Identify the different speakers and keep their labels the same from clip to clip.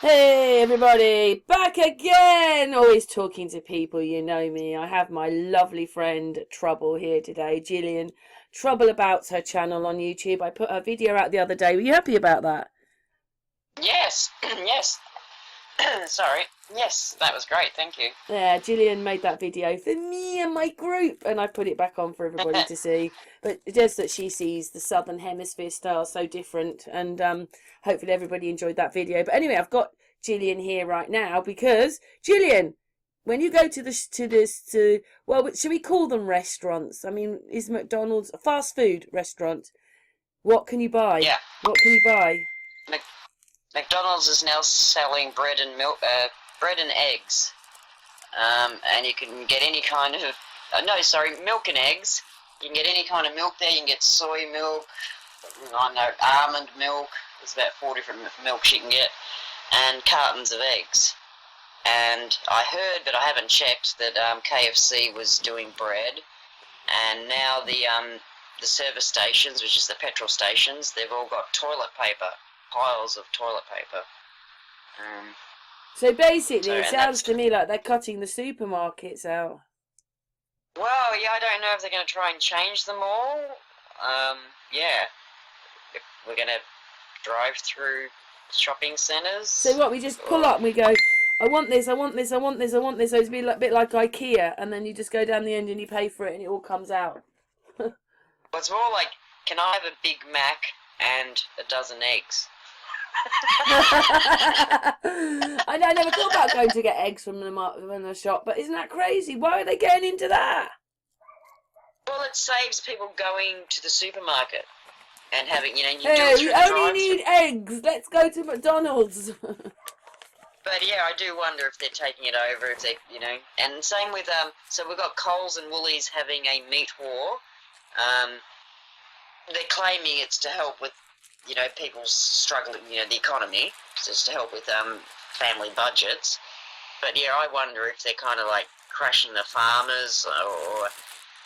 Speaker 1: Hey everybody, back again! Always talking to people, you know me. I have my lovely friend Trouble here today, Gillian. Trouble About's her channel on YouTube. I put her video out the other day. Were you happy about that?
Speaker 2: Yes, yes. Sorry. Yes, that was great. Thank you.
Speaker 1: Yeah, Gillian made that video for me and my group, and I put it back on for everybody to see. But just that she sees the Southern Hemisphere style so different, and hopefully everybody enjoyed that video. But anyway, I've got Gillian here right now because Gillian, when you go to well, should we call them restaurants? I mean, is McDonald's a fast food restaurant? What can you buy?
Speaker 2: Yeah.
Speaker 1: What can you buy?
Speaker 2: McDonald's is now selling bread and milk, bread and eggs, and you can get any kind of milk and eggs. You can get any kind of milk there. You can get soy milk, I know, almond milk. There's about 4 different milks you can get, and cartons of eggs. And I heard, but I haven't checked, that KFC was doing bread, and now the service stations, which is the petrol stations, they've all got toilet paper. Piles of toilet paper.
Speaker 1: So basically, it sounds to me like they're cutting the supermarkets out.
Speaker 2: Well, yeah, I don't know if they're going to try and change them all. Yeah. If we're going to drive through shopping centres.
Speaker 1: So what, we just pull up and we go, I want this, I want this, I want this, I want this. So it's a bit like IKEA, and then you just go down the end and you pay for it and it all comes out.
Speaker 2: Well, it's more like, can I have a Big Mac and a dozen eggs?
Speaker 1: I never thought about going to get eggs from the shop, but isn't that crazy? Why are they getting into that?
Speaker 2: Well, it saves people going to the supermarket and having, you
Speaker 1: only need eggs. Let's go to McDonald's.
Speaker 2: But yeah, I do wonder if they're taking it over, if they, and same with, so we've got Coles and Woolies having a meat war. They're claiming it's to help with, people struggling, the economy, just to help with family budgets. But yeah, I wonder if they're kind of like crushing the farmers, or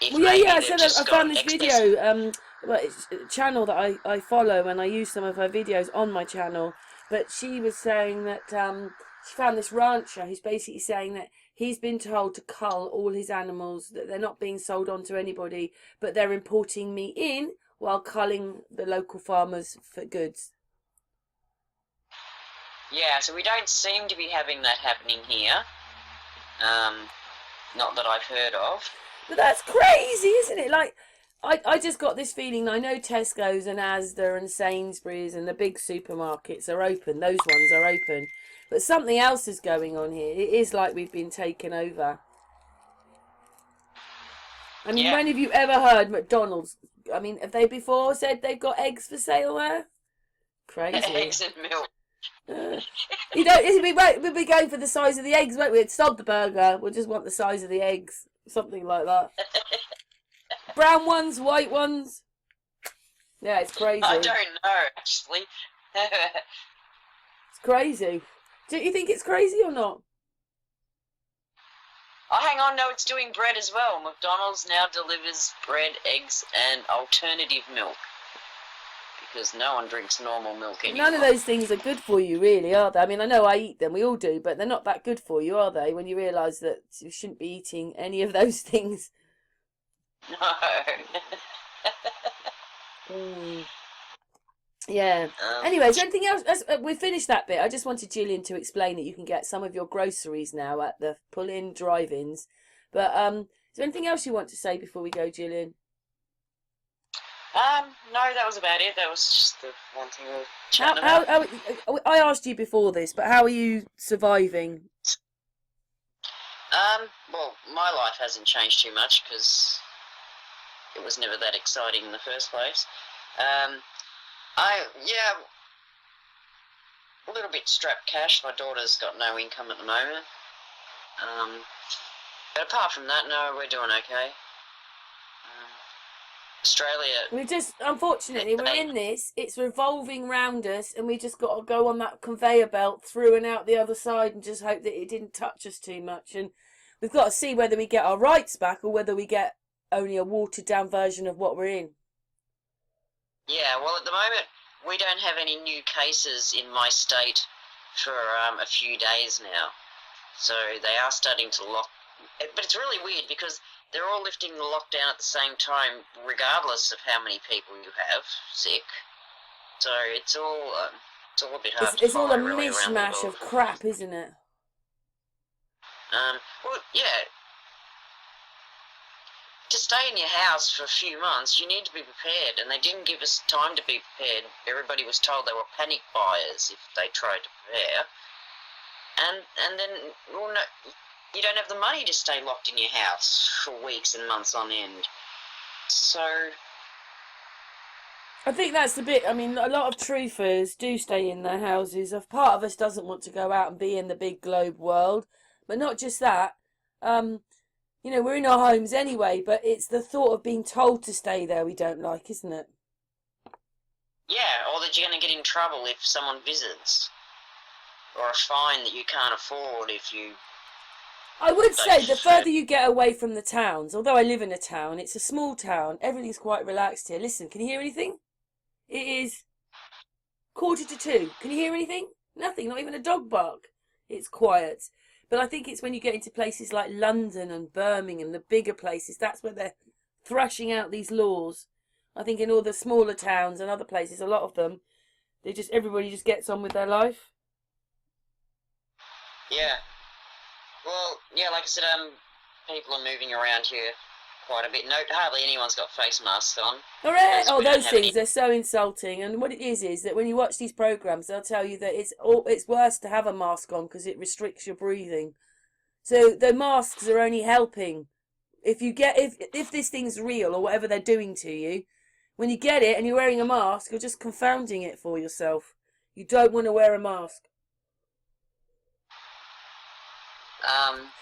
Speaker 2: if
Speaker 1: I found this video, it's a channel that I follow, and I use some of her videos on my channel. But she was saying that she found this rancher who's basically saying that he's been told to cull all his animals, that they're not being sold on to anybody, but they're importing meat in while culling the local farmers for goods.
Speaker 2: Yeah, so we don't seem to be having that happening here. Not that I've heard of.
Speaker 1: But that's crazy, isn't it? Like, I just got this feeling. I know Tesco's and Asda and Sainsbury's and the big supermarkets are open. Those ones are open. But something else is going on here. It is like we've been taken over. I mean, when have you ever heard McDonald's? I mean, have they before said they've got eggs for sale there? Crazy.
Speaker 2: Eggs and milk.
Speaker 1: We'll be going for the size of the eggs, won't we? It's not the burger. We'll just want the size of the eggs. Something like that. Brown ones, white ones. Yeah, it's crazy.
Speaker 2: I don't know, actually.
Speaker 1: It's crazy. Do you think it's crazy or not?
Speaker 2: Oh, hang on, no, it's doing bread as well. McDonald's now delivers bread, eggs, and alternative milk. Because no one drinks normal milk anymore.
Speaker 1: None of those things are good for you, really, are they? I mean, I know I eat them, we all do, but they're not that good for you, are they? When you realise that you shouldn't be eating any of those things.
Speaker 2: No.
Speaker 1: Yeah. Anyway, is there anything else? We finished that bit. I just wanted Gillian to explain that you can get some of your groceries now at the pull-in drive-ins. But is there anything else you want to say before we go, Gillian?
Speaker 2: No, that was about it. That was just the one thing we were chatting about.
Speaker 1: I asked you before this, but how are you surviving?
Speaker 2: Well, my life hasn't changed too much because it was never that exciting in the first place. A little bit strapped cash. My daughter's got no income at the moment. But apart from that, no, we're doing okay. Australia.
Speaker 1: Unfortunately, we're in this. It's revolving round us, and we just got to go on that conveyor belt through and out the other side, and just hope that it didn't touch us too much. And we've got to see whether we get our rights back or whether we get only a watered down version of what we're in.
Speaker 2: Yeah, well, at the moment, we don't have any new cases in my state for a few days now. So they are starting to lock. But it's really weird because they're all lifting the lockdown at the same time, regardless of how many people you have sick. So it's all a bit hard to
Speaker 1: It's all
Speaker 2: follow,
Speaker 1: a
Speaker 2: really, around the
Speaker 1: mishmash
Speaker 2: world.
Speaker 1: of crap, isn't it?
Speaker 2: Well, yeah. To stay in your house for a few months, you need to be prepared, and they didn't give us time to be prepared. Everybody was told they were panic buyers if they tried to prepare. And then, well, no, you don't have the money to stay locked in your house for weeks and months on end. So,
Speaker 1: I think that's the bit. I mean, a lot of truthers do stay in their houses. A part of us doesn't want to go out and be in the big globe world, but not just that. We're in our homes anyway, but it's the thought of being told to stay there we don't like, isn't it?
Speaker 2: yeah, or that you're going to get in trouble if someone visits, or a fine that you can't afford if you...
Speaker 1: I would say the further you get away from the towns, although I live in a town, it's a small town, everything's quite relaxed here. Listen, can you hear anything? It is 1:45. Can you hear anything? Nothing, not even a dog bark. It's quiet. But I think it's when you get into places like London and Birmingham, the bigger places, that's where they're thrashing out these laws. I think in all the smaller towns and other places, a lot of them, everybody just gets on with their life.
Speaker 2: Yeah. Well, yeah, like I said, people are moving around here quite a bit. No, hardly anyone's got face masks on.
Speaker 1: Hooray! Oh, those things, they're so insulting. And what it is that when you watch these programmes, they'll tell you that it's worse to have a mask on because it restricts your breathing. So the masks are only helping. If this thing's real or whatever they're doing to you, when you get it and you're wearing a mask, you're just confounding it for yourself. You don't want to wear a mask.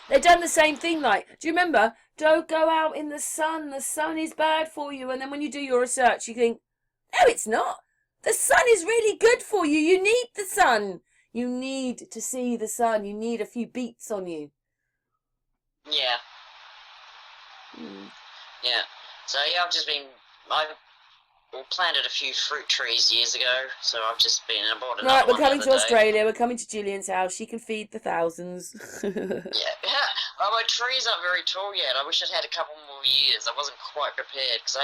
Speaker 1: They've done the same thing, like, do you remember? Don't go out in the sun is bad for you. And then when you do your research, you think, no, it's not. The sun is really good for you. You need the sun. You need to see the sun. You need a few beats on you.
Speaker 2: Yeah. Yeah. So, yeah, I planted a few fruit trees years ago, so I've just been and bought another one.
Speaker 1: Right, we're coming to Australia.
Speaker 2: Day.
Speaker 1: We're coming to Gillian's house. She can feed the thousands.
Speaker 2: Yeah. Well, my trees aren't very tall yet. I wish I'd had a couple more years. I wasn't quite prepared because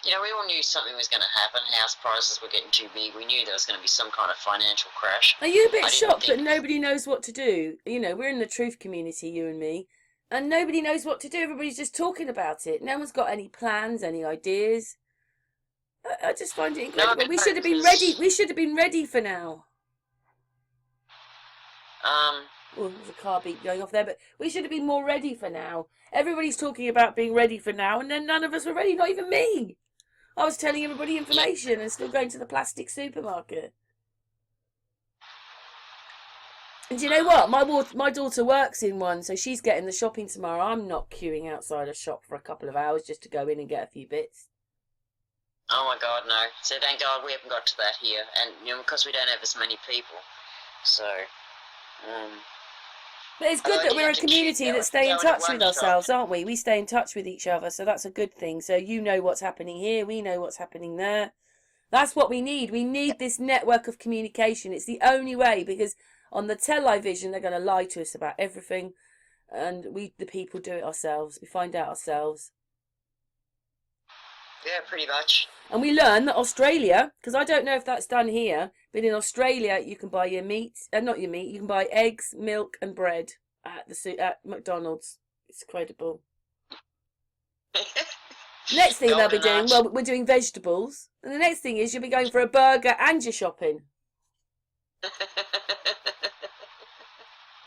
Speaker 2: we all knew something was going to happen. House prices were getting too big. We knew there was going to be some kind of financial crash.
Speaker 1: Are you a bit shocked that nobody knows what to do? We're in the truth community, you and me, and nobody knows what to do. Everybody's just talking about it. No one's got any plans, any ideas. I just find it incredible. We should have been ready. We should have been ready for now. Oh, there's a car beep going off there, but we should have been more ready for now. Everybody's talking about being ready for now, and then none of us were ready, not even me. I was telling everybody information and still going to the plastic supermarket. And do you know what? My daughter works in one, so she's getting the shopping tomorrow. I'm not queuing outside a shop for a couple of hours just to go in and get a few bits.
Speaker 2: Oh my God, no. So thank God we haven't got to that here, and because we don't have as many people. So,
Speaker 1: But it's good that we're a community that stay in touch with ourselves, aren't we? We stay in touch with each other, so that's a good thing. So you know what's happening here, we know what's happening there. That's what we need. We need this network of communication. It's the only way, because on the television they're going to lie to us about everything, and we, the people, do it ourselves. We find out ourselves.
Speaker 2: Yeah, pretty much.
Speaker 1: And we learn that Australia, because I don't know if that's done here, but in Australia you can buy your meat, not your meat, you can buy eggs, milk and bread at McDonald's. It's incredible. Next thing they'll be doing, well, we're doing vegetables. And the next thing is you'll be going for a burger and you're shopping.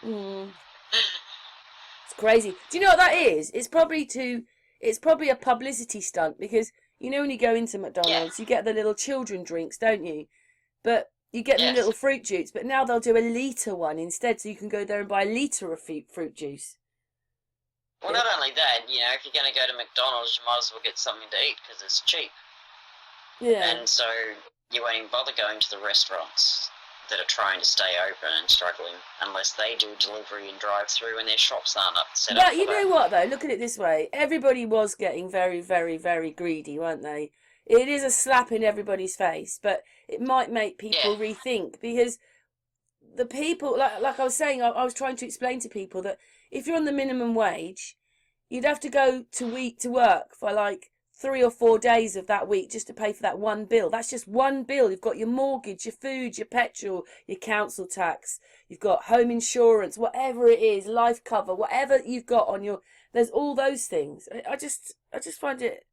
Speaker 1: It's crazy. Do you know what that is? It's probably a publicity stunt, because when you go into McDonald's, you get the little children drinks, don't you? But you get the little fruit juice, but now they'll do a litre one instead, so you can go there and buy a litre of fruit juice.
Speaker 2: Well, not only that, if you're going to go to McDonald's, you might as well get something to eat because it's cheap.
Speaker 1: Yeah.
Speaker 2: And so you won't even bother going to the restaurants that are trying to stay open and struggling unless they do delivery and drive-through and their shops aren't set up.
Speaker 1: But you know what, though? Look at it this way. Everybody was getting very, very, very greedy, weren't they? It is a slap in everybody's face, but it might make people rethink, because the people, like I was saying, I was trying to explain to people that if you're on the minimum wage, you'd have to go to work for like 3 or 4 days of that week just to pay for that one bill. That's just one bill. You've got your mortgage, your food, your petrol, your council tax, you've got home insurance, whatever it is, life cover, whatever you've got on your, there's all those things. I just find it,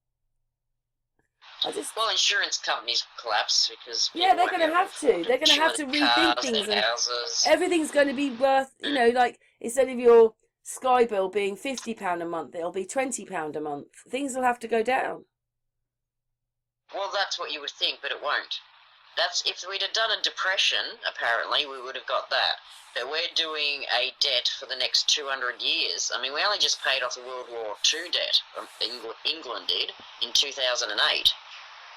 Speaker 2: Well, insurance companies collapse because
Speaker 1: yeah, they're going to have to. They're going to have to rethink things, and
Speaker 2: houses.
Speaker 1: everything's going to be worth, like instead of your Sky bill being £50 a month, it'll be £20 a month. Things will have to go down.
Speaker 2: Well, that's what you would think, but it won't. That's if we'd have done a depression, apparently, we would have got that. But we're doing a debt for the next 200 years. I mean, we only just paid off the World War II debt. England did in 2008.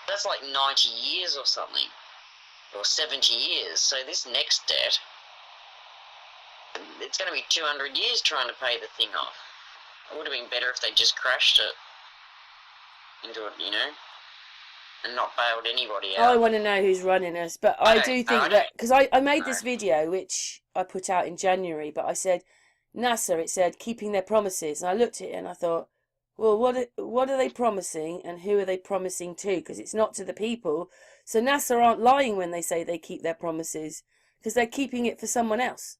Speaker 2: That's like 90 years or something, or 70 years. So this next debt, it's going to be 200 years trying to pay the thing off. It would have been better if they just crashed it into it, and not bailed anybody out.
Speaker 1: I want to know who's running us, but I do think that, because I made this video, which I put out in January, but I said, NASA, it said, keeping their promises. And I looked at it and I thought, well, what are they promising and who are they promising to? Because it's not to the people. So NASA aren't lying when they say they keep their promises, because they're keeping it for someone else.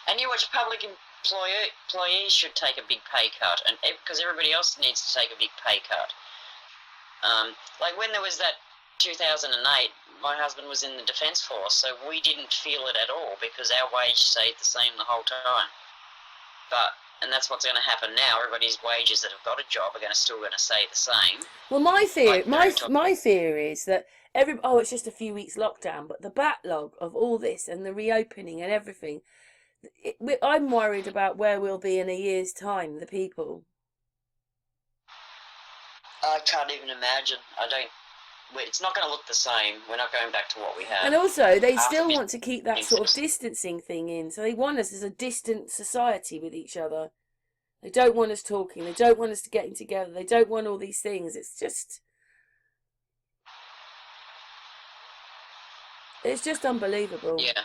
Speaker 2: And you watch public employees should take a big pay cut, and because everybody else needs to take a big pay cut. Like when there was that 2008, my husband was in the Defence Force, so we didn't feel it at all because our wage stayed the same the whole time. And that's what's going to happen now. Everybody's wages that have got a job are still going to stay the same.
Speaker 1: Well, my fear is that it's just a few weeks lockdown, but the backlog of all this and the reopening and everything, I'm worried about where we'll be in a year's time, the people.
Speaker 2: I can't even imagine. It's not going to look the same. We're not going back to what we had.
Speaker 1: And also, they still want to keep that sort of distancing thing in. So they want us as a distant society with each other. They don't want us talking. They don't want us getting together. They don't want all these things. It's just unbelievable.
Speaker 2: Yeah.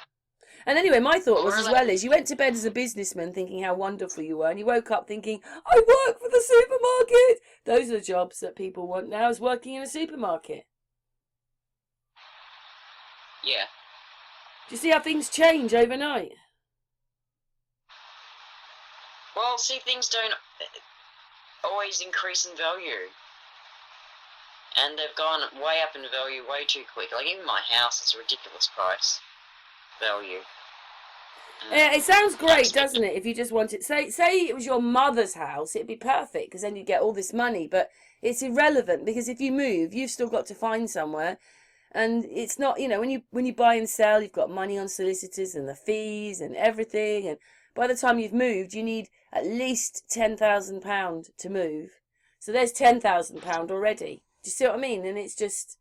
Speaker 1: And anyway, my thought was as well is you went to bed as a businessman thinking how wonderful you were, and you woke up thinking, I work for the supermarket. Those are the jobs that people want now, is working in a supermarket.
Speaker 2: Yeah.
Speaker 1: Do you see how things change overnight?
Speaker 2: Well, see, things don't always increase in value. And they've gone way up in value way too quick. Like, even my house, it's a ridiculous price. Value.
Speaker 1: Yeah, it sounds great, doesn't it? If you just wanted, say it was your mother's house, it'd be perfect because then you get all this money. But it's irrelevant because if you move, you've still got to find somewhere, and it's not, when you buy and sell, you've got money on solicitors and the fees and everything. And by the time you've moved, you need at least £10,000 to move. So there's £10,000 already. Do you see what I mean? And it's just,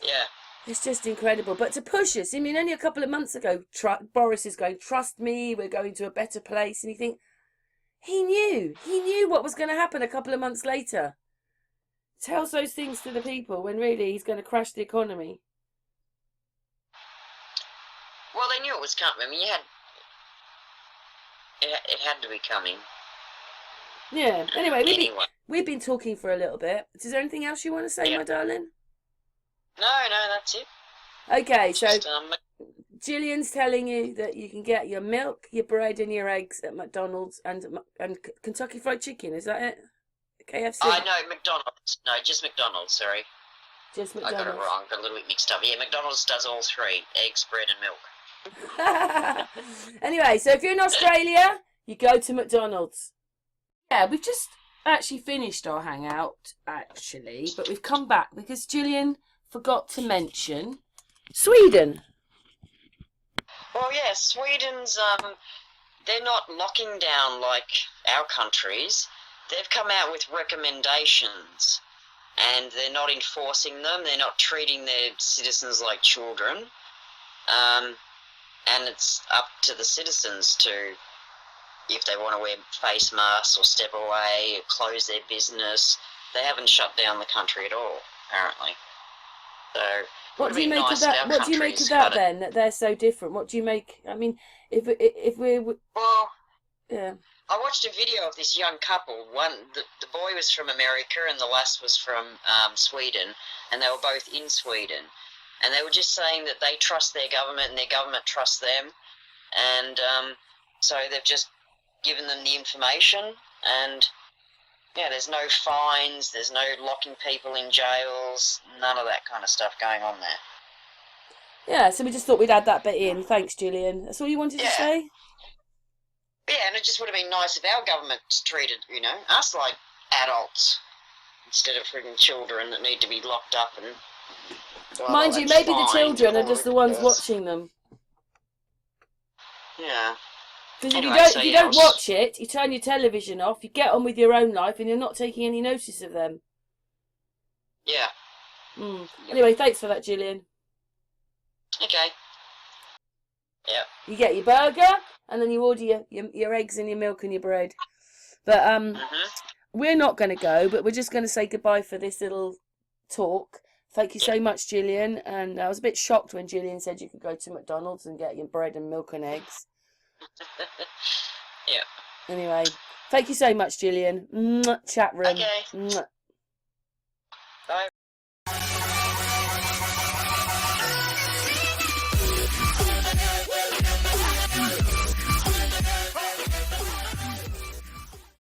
Speaker 2: yeah.
Speaker 1: It's just incredible. But to push us, I mean, only a couple of months ago, Boris is going, trust me, we're going to a better place. And you think, he knew what was going to happen a couple of months later. Tells those things to the people when really he's going to crash the economy.
Speaker 2: Well, they knew it was coming. I mean, it had to be coming.
Speaker 1: Yeah. Anyway, we've been talking for a little bit. Is there anything else you want to say, my darling?
Speaker 2: No, that's it.
Speaker 1: Okay, so Gillian's telling you that you can get your milk, your bread and your eggs at McDonald's and Kentucky Fried Chicken. Is that it? KFC?
Speaker 2: No, McDonald's. No, just McDonald's, sorry.
Speaker 1: Just McDonald's.
Speaker 2: I got it wrong. Got a little bit mixed up. Yeah, McDonald's does all three. Eggs, bread and milk.
Speaker 1: Anyway, so if you're in Australia, you go to McDonald's. Yeah, we've just actually finished our hangout, but we've come back because Gillian forgot to mention Sweden.
Speaker 2: Well, yeah, Sweden's, they're not locking down like our countries. They've come out with recommendations, and they're not enforcing them. They're not treating their citizens like children. And it's up to the citizens to, if they want to wear face masks or step away or close their business. They haven't shut down the country at all, apparently. So
Speaker 1: What
Speaker 2: Would
Speaker 1: do
Speaker 2: have
Speaker 1: you
Speaker 2: been
Speaker 1: make of
Speaker 2: nice if
Speaker 1: that?
Speaker 2: our
Speaker 1: What do you make of
Speaker 2: countries
Speaker 1: that
Speaker 2: had it.
Speaker 1: then? That they're so different. What do you make? I mean, if we're
Speaker 2: Well,
Speaker 1: yeah.
Speaker 2: I watched a video of this young couple. The boy was from America and the lass was from Sweden, and they were both in Sweden. And they were just saying that they trust their government and their government trusts them. And so they've just given them the information. And, yeah, there's no fines, there's no locking people in jails, none of that kind of stuff going on there.
Speaker 1: Yeah, so we just thought we'd add that bit in. Thanks, Julian. That's all you wanted to
Speaker 2: Yeah.
Speaker 1: say?
Speaker 2: Yeah, and it just would have been nice if our government treated, us like adults instead of freaking children that need to be locked up and
Speaker 1: Mind you, maybe the children are just the ones
Speaker 2: ridiculous.
Speaker 1: watching them.
Speaker 2: Yeah.
Speaker 1: Because
Speaker 2: Anyway,
Speaker 1: if you don't watch it, you turn your television off, you get on with your own life, and you're not taking any notice of them.
Speaker 2: Yeah.
Speaker 1: Anyway, thanks for that, Julian.
Speaker 2: Okay. Yep.
Speaker 1: You get your burger, and then you order your eggs and your milk and your bread. But we're not going to go, but we're just going to say goodbye for this little talk. Thank you so much, Julian. And I was a bit shocked when Julian said you could go to McDonald's and get your bread and milk and eggs.
Speaker 2: Yeah.
Speaker 1: Anyway, thank you so much, Julian. Chat room.
Speaker 2: Okay. Bye.